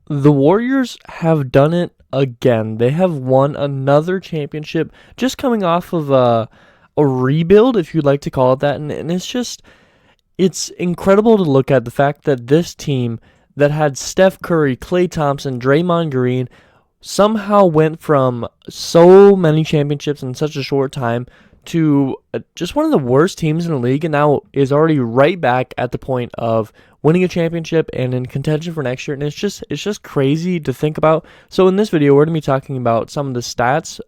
The Warriors have done it again. They have won another championship just coming off of a rebuild, if you'd like to call it that. And it's incredible to look at the fact that this team that had Steph Curry, Klay Thompson, Draymond Green somehow went from so many championships in such a short time to just one of the worst teams in the league, and now is already right back at the point of winning a championship and in contention for next year. And it's just crazy to think about. So in this video, we're going to be talking about some of the stats,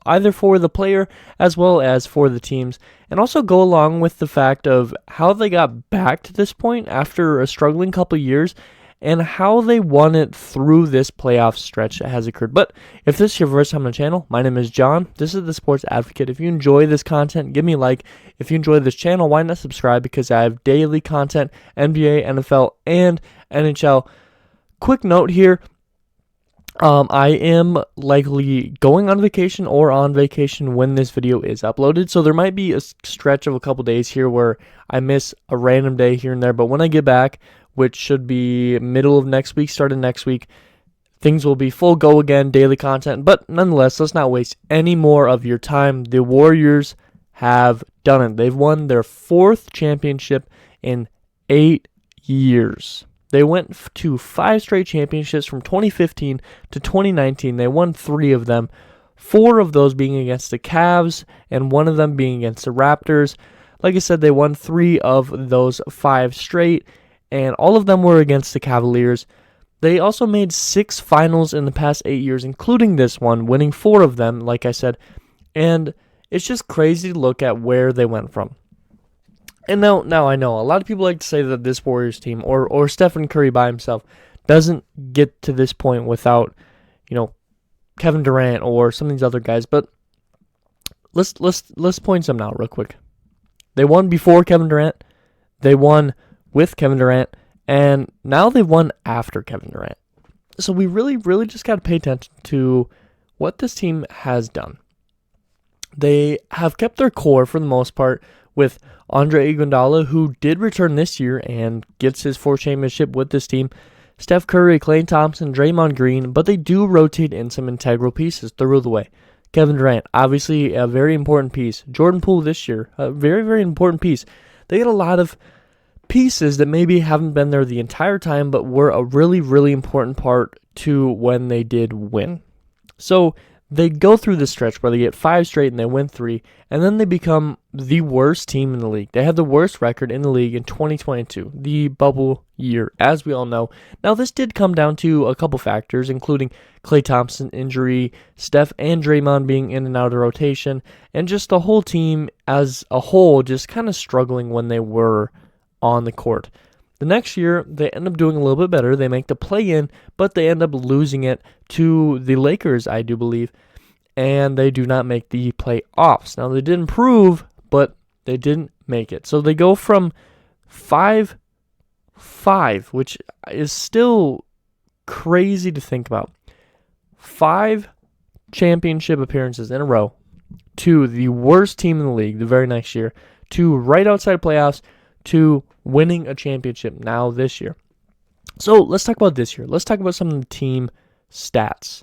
either for the player as well as for the teams, and also go along with the fact of how they got back to this point after a struggling couple of years, and how they won it through this playoff stretch that has occurred. But if this is your first time on the channel, my name is John. This is the Sports Advocate. If you enjoy this content, give me a like. If you enjoy this channel, why not subscribe? Because I have daily content, NBA, NFL, and NHL. Quick note here. I am likely going on vacation or on vacation when this video is uploaded. So there might be a stretch of a couple days here where I miss a random day here and there. But when I get back, which should be middle of next week, starting next week, things will be full go again, daily content. But nonetheless, let's not waste any more of your time. The Warriors have done it. They've won their 4th championship in 8 years. They went to 5 straight championships from 2015 to 2019. They won 3 of them, 4 of those being against the Cavs and 1 of them being against the Raptors. Like I said, they won 3 of those 5 straight, and all of them were against the Cavaliers. They also made 6 finals in the past 8 years, including this one, winning 4 of them, like I said. And it's just crazy to look at where they went from. And now I know a lot of people like to say that this Warriors team or Stephen Curry by himself doesn't get to this point without, Kevin Durant or some of these other guys. But let's point some out real quick. They won before Kevin Durant. They won with Kevin Durant, and now they've won after Kevin Durant. So we really, really just got to pay attention to what this team has done. They have kept their core for the most part with Andre Iguodala, who did return this year and gets his 4th championship with this team, Steph Curry, Klay Thompson, Draymond Green, but they do rotate in some integral pieces through the way. Kevin Durant, obviously a very important piece. Jordan Poole this year, a very, very important piece. They get a lot of pieces that maybe haven't been there the entire time, but were a really, really important part to when they did win. So they go through this stretch where they get 5 straight and they win 3, and then they become the worst team in the league. They had the worst record in the league in 2022, the bubble year, as we all know. Now, this did come down to a couple factors, including Klay Thompson injury, Steph and Draymond being in and out of rotation, and just the whole team as a whole just kind of struggling when they were on the court. The next year, they end up doing a little bit better. They make the play-in, but they end up losing it to the Lakers, I do believe, and they do not make the playoffs. Now, they did improve, but they didn't make it. So they go from 5-5, which is still crazy to think about. 5 championship appearances in a row to the worst team in the league the very next year, to right outside playoffs, to winning a championship now this year. So let's talk about this year. Let's talk about some of the team stats.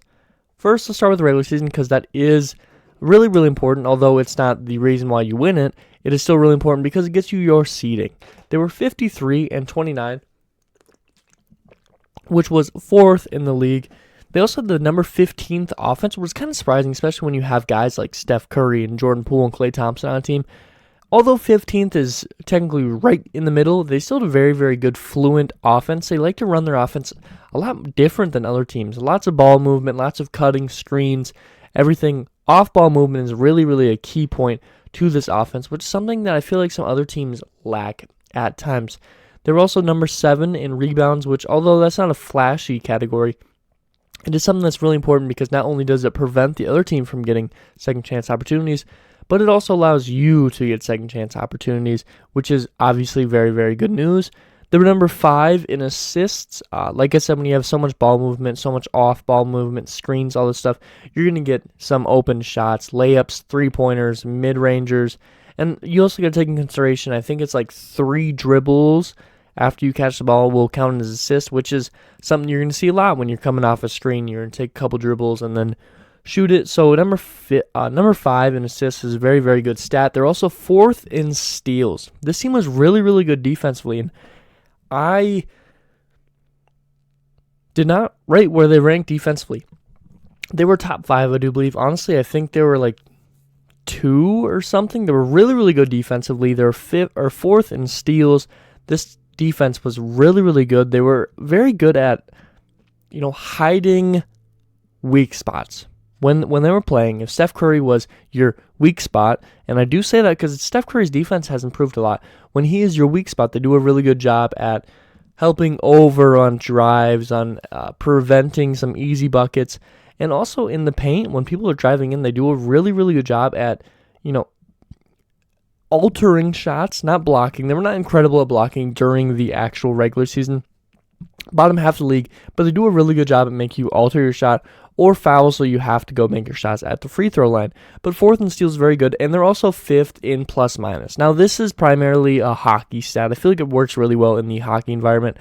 First, let's start with the regular season because that is really, really important. Although it's not the reason why you win it, it is still really important because it gets you your seeding. They were 53-29, which was 4th in the league. They also had the number 15th offense, which was kind of surprising, especially when you have guys like Steph Curry and Jordan Poole and Klay Thompson on a team. Although 15th is technically right in the middle, they still have a very, very good fluent offense. They like to run their offense a lot different than other teams. Lots of ball movement, lots of cutting, screens, everything. Off-ball movement is really, really a key point to this offense, which is something that I feel like some other teams lack at times. They were also number 7 in rebounds, which although that's not a flashy category, it is something that's really important because not only does it prevent the other team from getting second chance opportunities, but it also allows you to get second chance opportunities, which is obviously very, very good news. They were number 5 in assists. Like I said, when you have so much ball movement, so much off-ball movement, screens, all this stuff, you're going to get some open shots, layups, three-pointers, mid-rangers. And you also got to take in consideration, I think it's like 3 dribbles after you catch the ball will count as assist, which is something you're going to see a lot when you're coming off a screen. You're going to take a couple dribbles and then shoot it. So number 5 in assists is a very, very good stat. They're also 4th in steals. This team was really, really good defensively, and I did not rate where they ranked defensively. They were top 5, I do believe. Honestly, I think they were like 2 or something. They were really, really good defensively. They were 4th in steals. This defense was really, really good. They were very good at, hiding weak spots. When they were playing, if Steph Curry was your weak spot, and I do say that because Steph Curry's defense has improved a lot. When he is your weak spot, they do a really good job at helping over on drives, on preventing some easy buckets, and also in the paint, when people are driving in, they do a really, really good job at, altering shots, not blocking. They were not incredible at blocking during the actual regular season, bottom half of the league, but they do a really good job at making you alter your shot or foul, so you have to go make your shots at the free throw line. But 4th in steals is very good, and they're also 5th in plus minus. Now, this is primarily a hockey stat. I feel like it works really well in the hockey environment.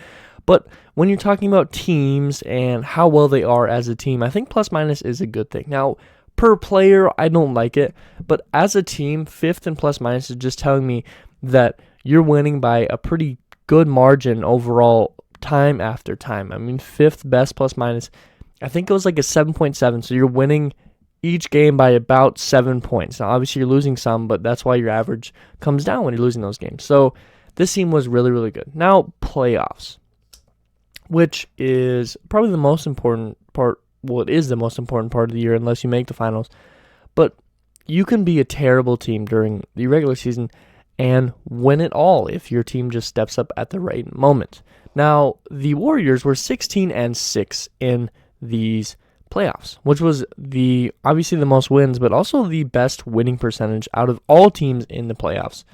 But when you're talking about teams and how well they are as a team, I think plus minus is a good thing. Now, per player, I don't like it, but as a team, 5th in plus minus is just telling me that you're winning by a pretty good margin overall time after time. I mean, 5th best plus minus, I think it was like a 7.7, so you're winning each game by about 7 points. Now, obviously, you're losing some, but that's why your average comes down when you're losing those games. So this team was really, really good. Now, playoffs, which is probably the most important part. Well, it is the most important part of the year unless you make the finals. But you can be a terrible team during the regular season and win it all if your team just steps up at the right moment. Now, the Warriors were 16-6 in these playoffs, which was obviously the most wins, but also the best winning percentage out of all teams in the playoffs.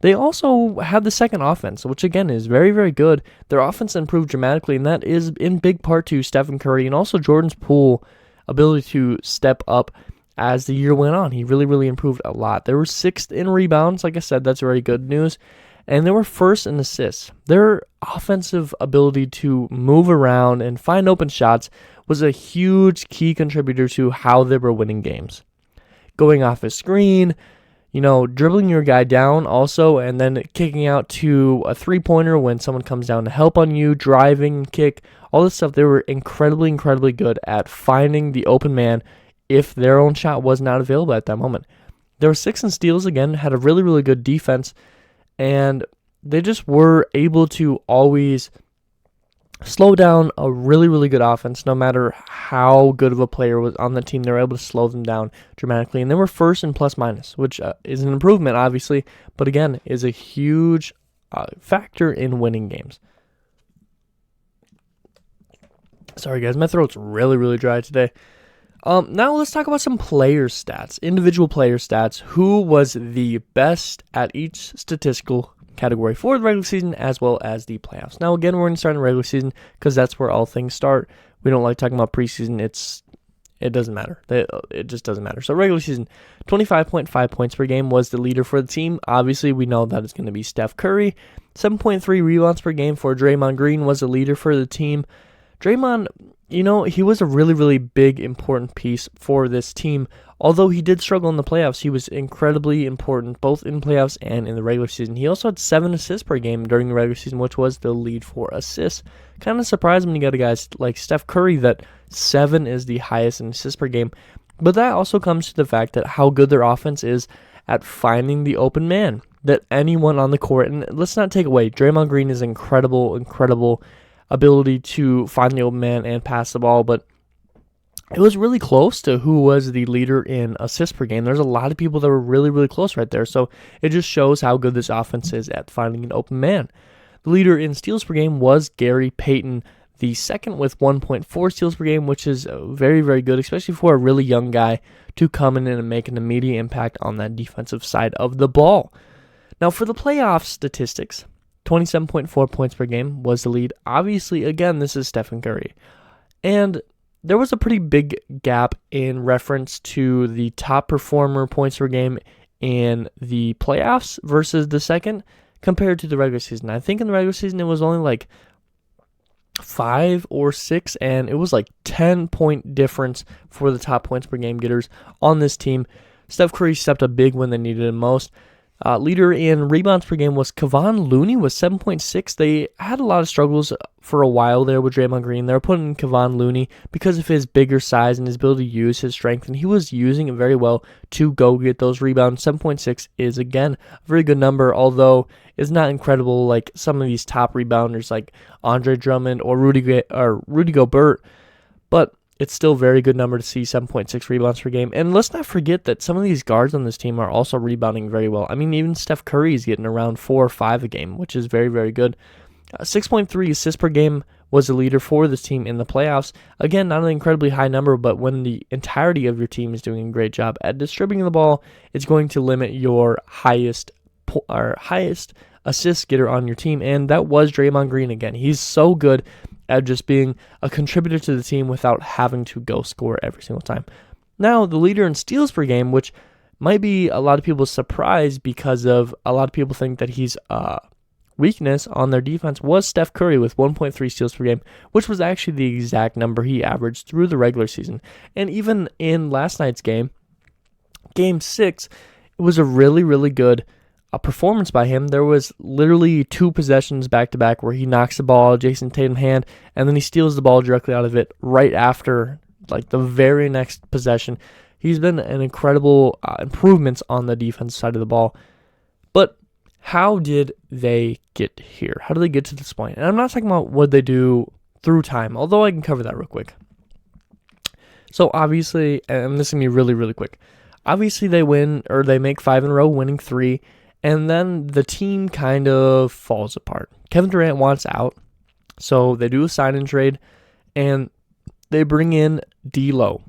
They also had the second offense, which again is very, very good. Their offense improved dramatically, and that is in big part to Stephen Curry and also Jordan Poole's ability to step up as the year went on. He really, really improved a lot. They were 6th in rebounds. Like I said, that's very good news. And they were 1st in assists. Their offensive ability to move around and find open shots was a huge key contributor to how they were winning games. Going off a screen, dribbling your guy down also, and then kicking out to a three-pointer when someone comes down to help on you, driving, kick, all this stuff. They were incredibly, incredibly good at finding the open man if their own shot was not available at that moment. They were 6th in steals again, had a really, really good defense, and they just were able to always slow down a really, really good offense. No matter how good of a player was on the team, they were able to slow them down dramatically. And they were 1st in plus minus, which is an improvement, obviously, but again, is a huge factor in winning games. Sorry, guys, my throat's really, really dry today. Now let's talk about some player stats, individual player stats. Who was the best at each statistical category for the regular season as well as the playoffs? Now, again, we're going to start in the regular season because that's where all things start. We don't like talking about preseason. It doesn't matter. It just doesn't matter. So regular season, 25.5 points per game was the leader for the team. Obviously, we know that it's going to be Steph Curry. 7.3 rebounds per game for Draymond Green was the leader for the team. Draymond, he was a really, really big, important piece for this team. Although he did struggle in the playoffs, he was incredibly important both in playoffs and in the regular season. He also had 7 assists per game during the regular season, which was the lead for assists. Kind of surprised when you got a guy like Steph Curry that 7 is the highest in assists per game. But that also comes to the fact that how good their offense is at finding the open man, that anyone on the court, and let's not take away, Draymond Green is incredible ability to find the open man and pass the ball, but it was really close to who was the leader in assists per game. There's a lot of people that were really, really close right there, so it just shows how good this offense is at finding an open man. The leader in steals per game was Gary Payton, the second with 1.4 steals per game, which is very, very good, especially for a really young guy to come in and make an immediate impact on that defensive side of the ball. Now, for the playoff statistics, 27.4 points per game was the lead. Obviously, again, this is Stephen Curry. And there was a pretty big gap in reference to the top performer points per game in the playoffs versus the second. compared to the regular season. I think in the regular season it was only like 5 or 6, and it was like 10-point difference for the top points per game getters on this team. Steph Curry stepped up big when they needed him most. Leader in rebounds per game was Kevon Looney with 7.6. They had a lot of struggles for a while there with Draymond Green. They were putting in Kevon Looney because of his bigger size and his ability to use his strength, and he was using it very well to go get those rebounds. 7.6 is, again, a very good number, although it's not incredible like some of these top rebounders like Andre Drummond or Rudy Gobert, but it's still a very good number to see, 7.6 rebounds per game. And let's not forget that some of these guards on this team are also rebounding very well. I mean, even Steph Curry is getting around 4 or 5 a game, which is very, very good. 6.3 assists per game was the leader for this team in the playoffs. Again, not an incredibly high number, but when the entirety of your team is doing a great job at distributing the ball, it's going to limit your highest assist getter on your team, and that was Draymond Green again. He's so good at just being a contributor to the team without having to go score every single time. Now, the leader in steals per game, which might be a lot of people's surprise because of a lot of people think that he's a weakness on their defense, was Steph Curry with 1.3 steals per game, which was actually the exact number he averaged through the regular season. And even in last night's game, Game 6, it was a really, really good performance by him. There was literally 2 possessions back-to-back where he knocks the ball out of Jason Tatum's hand, and then he steals the ball directly out of it right after, like, the very next possession. He's been an incredible improvements on the defense side of the ball. But how did they get here? How did they get to this point? And I'm not talking about what they do through time, although I can cover that real quick. So obviously, and this is going to be really, really quick. Obviously, they win, or they make 5 in a row, winning 3. And then the team kind of falls apart. Kevin Durant wants out, so they do a sign and trade, and they bring in D'Angelo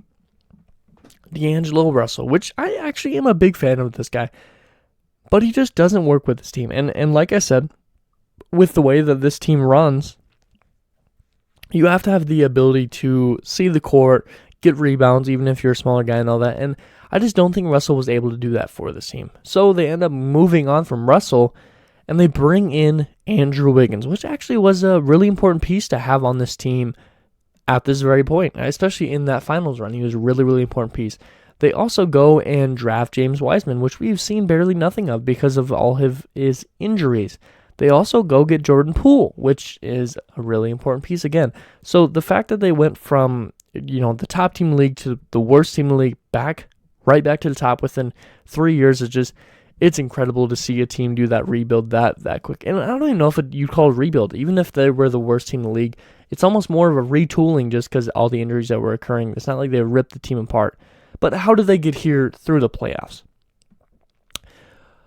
Russell, which I actually am a big fan of this guy, but he just doesn't work with this team. And like I said, with the way that this team runs, you have to have the ability to see the court, get rebounds, even if you're a smaller guy and all that. And I just don't think Russell was able to do that for this team. So they end up moving on from Russell, and they bring in Andrew Wiggins, which actually was a really important piece to have on this team at this very point, especially in that finals run. He was a really, really important piece. They also go and draft James Wiseman, which we've seen barely nothing of because of all of his injuries. They also go get Jordan Poole, which is a really important piece again. So the fact that they went from the top team in the league to the worst team in the league right back to the top within 3 years is just, it's incredible to see a team do that rebuild that quick. And I don't even know if you'd call it rebuild. Even if they were the worst team in the league, it's almost more of a retooling just because all the injuries that were occurring. It's not like they ripped the team apart. But how did they get here through the playoffs?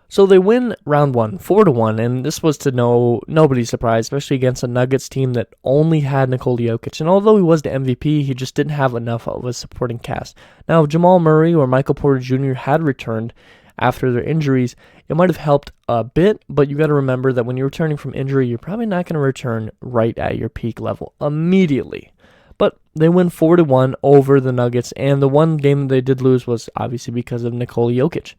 So they win round 1, 4-1, and this was to nobody's surprise, especially against a Nuggets team that only had Nikola Jokic. And although he was the MVP, he just didn't have enough of a supporting cast. Now, if Jamal Murray or Michael Porter Jr. had returned after their injuries, it might have helped a bit, but you got to remember that when you're returning from injury, you're probably not going to return right at your peak level immediately. But they win 4-1 over the Nuggets, and the one game they did lose was obviously because of Nikola Jokic.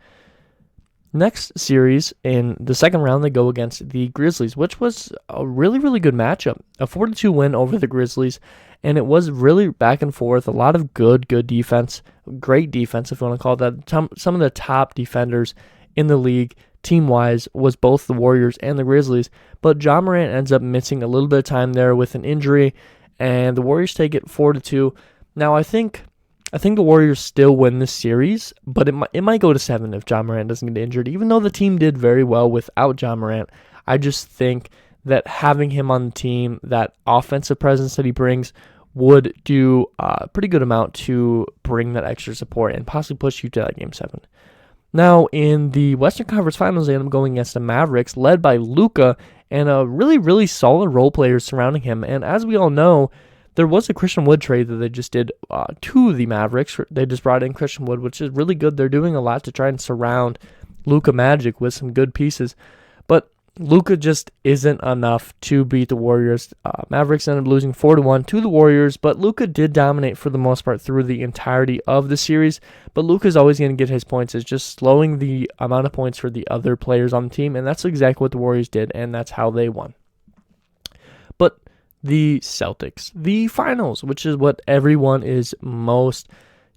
Next series, in the second round, they go against the Grizzlies, which was a really, really good matchup. A 4-2 win over the Grizzlies, and it was really back and forth. A lot of good defense, great defense, if you want to call it that. Some of the top defenders in the league, team-wise, was both the Warriors and the Grizzlies, but Ja Morant ends up missing a little bit of time there with an injury, and the Warriors take it 4-2. Now, I think the Warriors still win this series, but it might go to 7 if Ja Morant doesn't get injured. Even though the team did very well without Ja Morant, I just think that having him on the team, that offensive presence that he brings, would do a pretty good amount to bring that extra support and possibly push you to that Game 7. Now, in the Western Conference Finals, they end up going against the Mavericks, led by Luka, and a really, really solid role players surrounding him. And as we all know, there was a Christian Wood trade that they just did to the Mavericks. They just brought in Christian Wood, which is really good. They're doing a lot to try and surround Luka Magic with some good pieces. But Luka just isn't enough to beat the Warriors. Mavericks ended up losing 4-1 to the Warriors, but Luka did dominate for the most part through the entirety of the series. But Luka's always going to get his points. It's just slowing the amount of points for the other players on the team, and that's exactly what the Warriors did, and that's how they won. But the Celtics, the finals, which is what everyone is most,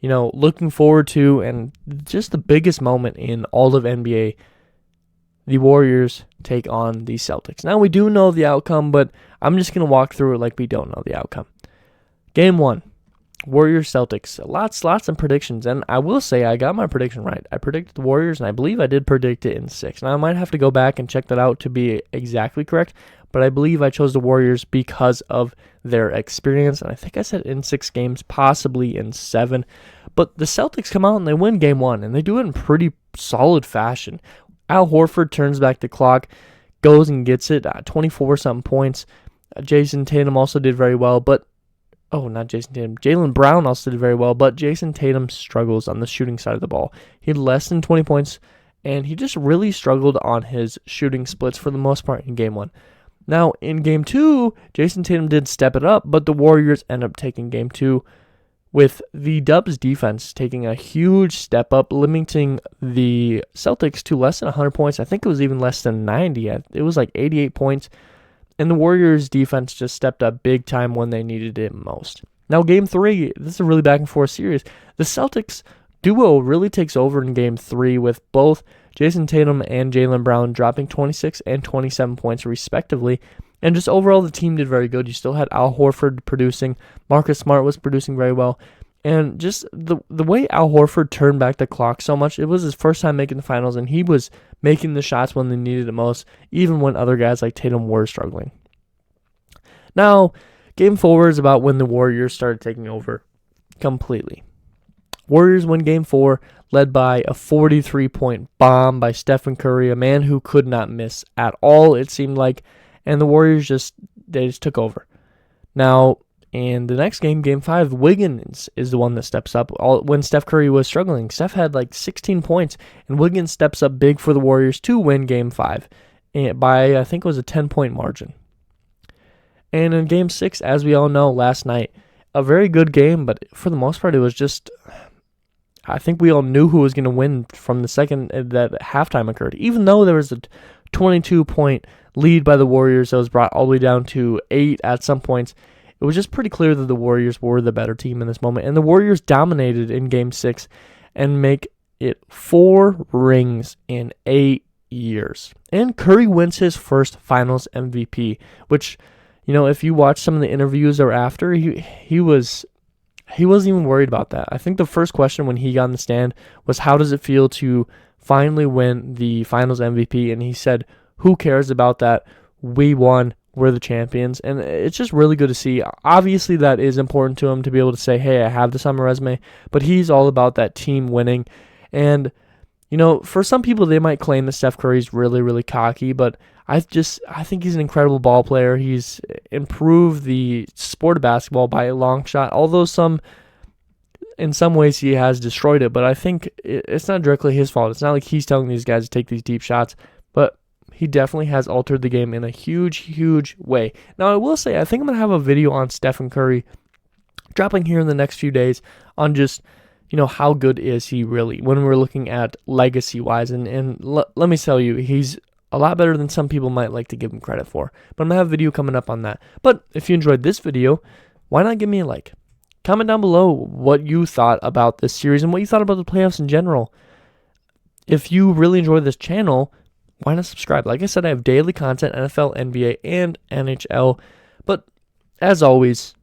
looking forward to, and just the biggest moment in all of NBA. The Warriors take on the Celtics. Now, we do know the outcome, but I'm just going to walk through it like we don't know the outcome. Game 1, Warriors-Celtics. Lots of predictions, and I will say I got my prediction right. I predicted the Warriors, and I believe I did predict it in 6. Now, I might have to go back and check that out to be exactly correct, but I believe I chose the Warriors because of their experience, and I think I said in 6 games, possibly in 7. But the Celtics come out and they win Game 1, and they do it in pretty solid fashion. Al Horford turns back the clock, goes and gets it, 24-something points. Jason Tatum also did very well, but not Jason Tatum. Jaylen Brown also did very well, but Jason Tatum struggles on the shooting side of the ball. He had less than 20 points, and he just really struggled on his shooting splits for the most part in Game 1. Now, in Game 2, Jason Tatum did step it up, but the Warriors end up taking Game 2 with the Dubs defense taking a huge step up, limiting the Celtics to less than 100 points. I think it was even less than 90. It was like 88 points. And the Warriors defense just stepped up big time when they needed it most. Now, Game 3, this is a really back and forth series. The Celtics duo really takes over in Game 3 with both Jason Tatum and Jaylen Brown dropping 26 and 27 points respectively. And just overall, the team did very good. You still had Al Horford producing. Marcus Smart was producing very well. And just the way Al Horford turned back the clock so much, it was his first time making the finals, and he was making the shots when they needed it most, even when other guys like Tatum were struggling. Now, Game 4 is about when the Warriors started taking over completely. Warriors win Game 4, led by a 43-point bomb by Steph Curry, a man who could not miss at all, it seemed like. And the Warriors just took over. Now, in the next game, Game 5, Wiggins is the one that steps up. When Steph Curry was struggling, Steph had like 16 points, and Wiggins steps up big for the Warriors to win Game 5 by, I think it was a 10-point margin. And in Game 6, as we all know, last night, a very good game, but for the most part, it was just, I think we all knew who was going to win from the second that halftime occurred. Even though there was a 22-point lead by the Warriors that was brought all the way down to 8 at some points, it was just pretty clear that the Warriors were the better team in this moment. And the Warriors dominated in Game 6 and make it 4 rings in 8 years. And Curry wins his first Finals MVP, which, if you watch some of the interviews or after, he wasn't even worried about that. I think the first question when he got in the stand was, how does it feel to finally win the Finals MVP? And he said, who cares about that? We won. We're the champions. And it's just really good to see. Obviously, that is important to him to be able to say, hey, I have this on my resume. But he's all about that team winning. And, for some people, they might claim that Steph Curry's really, really cocky. But I think he's an incredible ball player. He's improved the sport of basketball by a long shot. Although in some ways he has destroyed it. But I think it's not directly his fault. It's not like he's telling these guys to take these deep shots. But he definitely has altered the game in a huge, huge way. Now, I will say, I think I'm going to have a video on Stephen Curry dropping here in the next few days on just, how good is he really when we're looking at legacy-wise. And let me tell you, he's a lot better than some people might like to give him credit for. But I'm going to have a video coming up on that. But if you enjoyed this video, why not give me a like? Comment down below what you thought about this series and what you thought about the playoffs in general. If you really enjoy this channel, why not subscribe? Like I said, I have daily content, NFL, NBA, and NHL. But as always,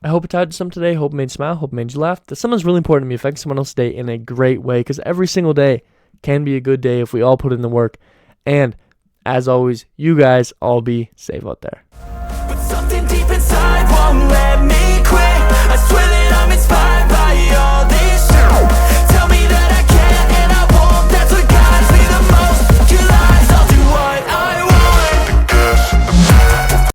I hope it taught you something today. Hope it made you smile. Hope it made you laugh. That someone's really important to me. Affecting someone else's day in a great way. Because every single day can be a good day if we all put in the work. And as always, you guys all be safe out there. But something deep